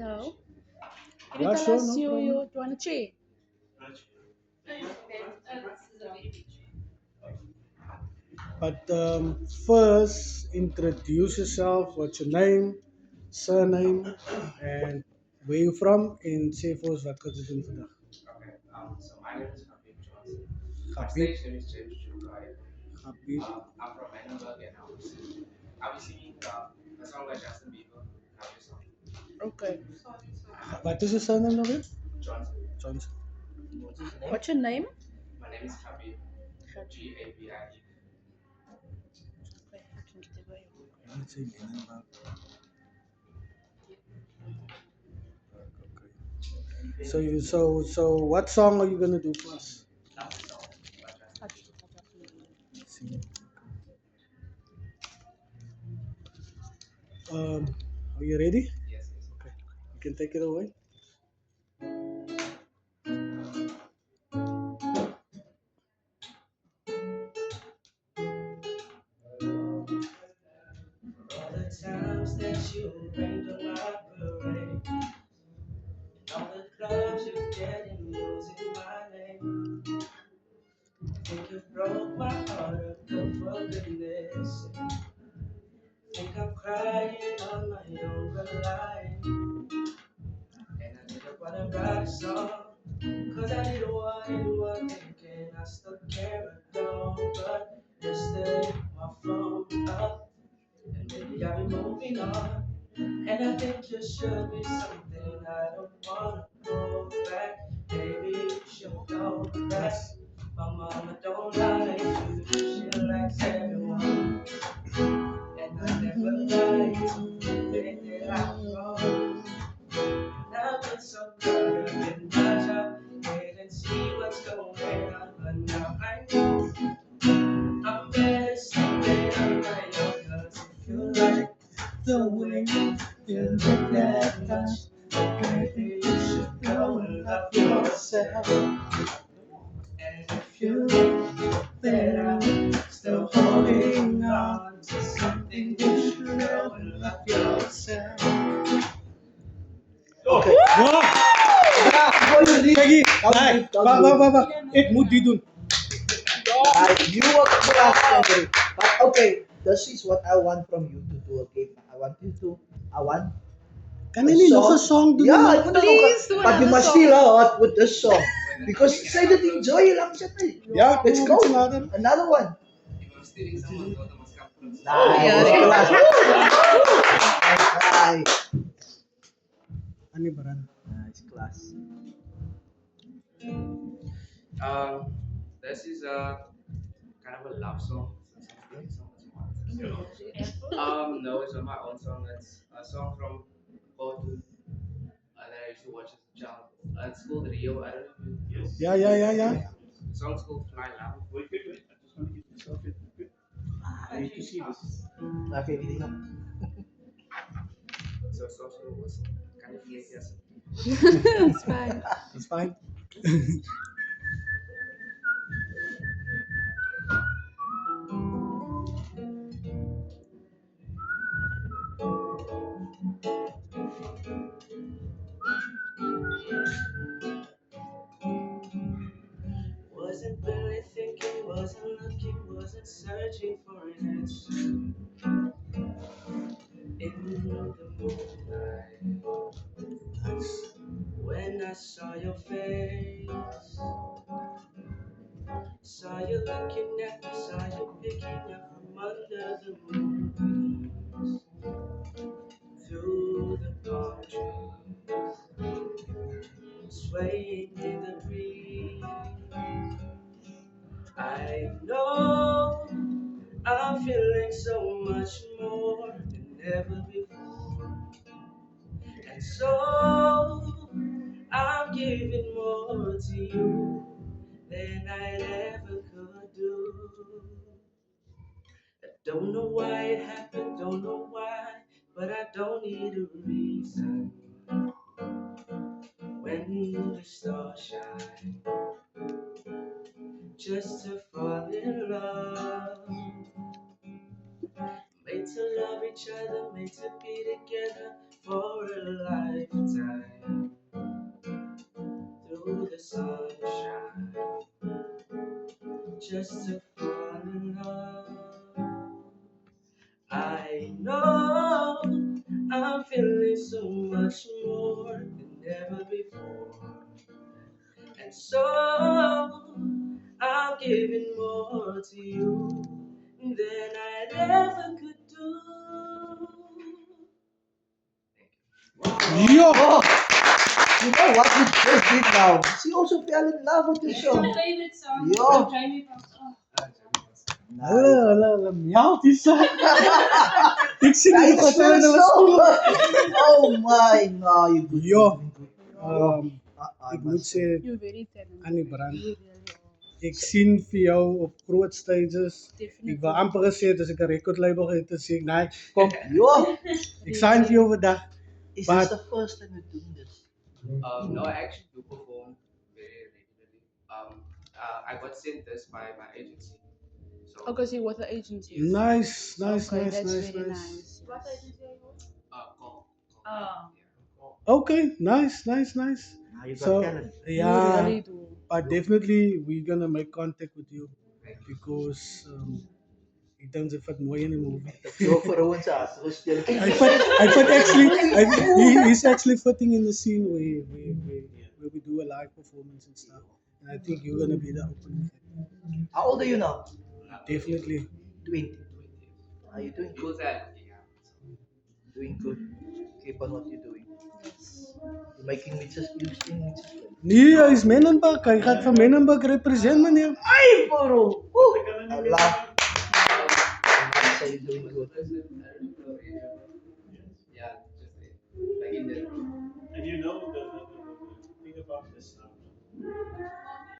Hello. Can you Yeah, tell sure, us no problem. you want to check? But first, introduce yourself. What's your name, surname, and where you from? En sê vir ons wat kan jy doen vandag? Okay, so my name is Habib Johnson. My Habib, stage name is James Chukai. Habib. I'm from Edinburgh and I'll be singing a song by Justin Bieber. Have you song? Okay. Wat is je surname nog weer? Johnson. Johnson. What's your name? My name is Habib. Gabie. Okay, I can get it away. Let's say Lenenburg. Okay. So what song are you gonna do for us? That's the song by Justin. Sing. Um, are you ready? Yes, yes. Okay. You can take it away. All the times that you rained on my parade, all the clubs you get in using my name. Think you broke my heart, but for goodness sake. Think I'm crying on my own line. And I didn't wanna write a song, cause I didn't want anyone thinking I still care at all. But yesterday my phone up, and maybe I'll be moving on. And I think you should be something I don't wanna go back. Maybe you should know that my mama don't like you, she likes everyone. And I never lied to admit that I'm wrong. Now it's so good in my job, wait and see what's going on. But now I know I'm better sleeping on my own. Cause if you like the way you look that much, maybe you should go and love yourself. And if you think that I'm still holding on to something, you should go and love yourself. Okay. Lagi. Nee, wacht. Ik moet die doen. You will class memory. But okay, this is what I want from you to do again. I want you to, I want Kan je niet nog een song doen? yeah, I want Please do to but you another must song. feel out with this song. Because say that enjoy lang siya tayo. Ja, Let's kom go. op, later. Another one. If I'm stealing someone's daughter, must come first. Nice. Yeah. Nice. Ano ba rin? Nice class. This is a kind of a love song. No, it's not my own song. It's a song from Porto that I used to watch as a child. It's called Rio. I don't know if you. Ja. The song's called Fly Love. Wait. I just want to get myself in. I need to see this. Okay, video. So it's also a whistle. Kind of fake, yes. It's fine. It's fine. Wasn't really thinking, wasn't looking, wasn't searching for an answer. In the moonlight, when I saw your face, saw you looking at me, saw you picking up from under the moon, through the palm trees, swaying in the breeze. I know I'm feeling so much more than ever before, and so I'm giving more to you than I ever could do. I don't know why it happened, don't know why, but I don't need a reason. When the stars shine, just to fall in love. Made to love each other, made to be together for a lifetime through the sunshine just to fall in love. I know I'm feeling so much more than ever before, and so I'm giving more to you than I ever could do. Yo! Oh, you know what you just did now? She also fell in love with the song. favorite song. Yo. Jamie Foxx. Hulle, hulle, hulle meld die song. Ek sien Nice. die It's foto still in a hulle song. stoel. Oh my, no, you good. Yo. You good. I Ek moet must say. sê, You're very talented. Annie Brand, You really are. ek sien vir jou op groot stages. Definitely. Ek wou amper gesê het as ek 'n record label het, dan sê ek, nee, kom, Yo, ek sign vir jou vandag. is But- this the first time you're doing this? No, I actually do perform very regularly. I got sent this by my agency. So, Okay, so you're with the agency. Nice, nice, Okay, nice, that's nice, very nice. nice. What agency are you with? call. Oh. Okay, nice, nice, nice. Now you got So, talent. You yeah, really do. but definitely we're gonna make contact with you because ek dink dit vat mooi in die movie. Yo, for a once, still. I put actually, he's actually fitting in the scene where we do a live performance and stuff. And I think you're gonna be the opening. How old are you now? Definitely. 20. Are you doing good? Doing good. Keep on what you're doing. You're making mixes, you sing mixes. Nee, hy is Menenberg. Hy gaat van Menenberg represent, meneer. Ay, bro! Woo! Allah. Say you're doing good. Yeah, just like in the And you know the thing about this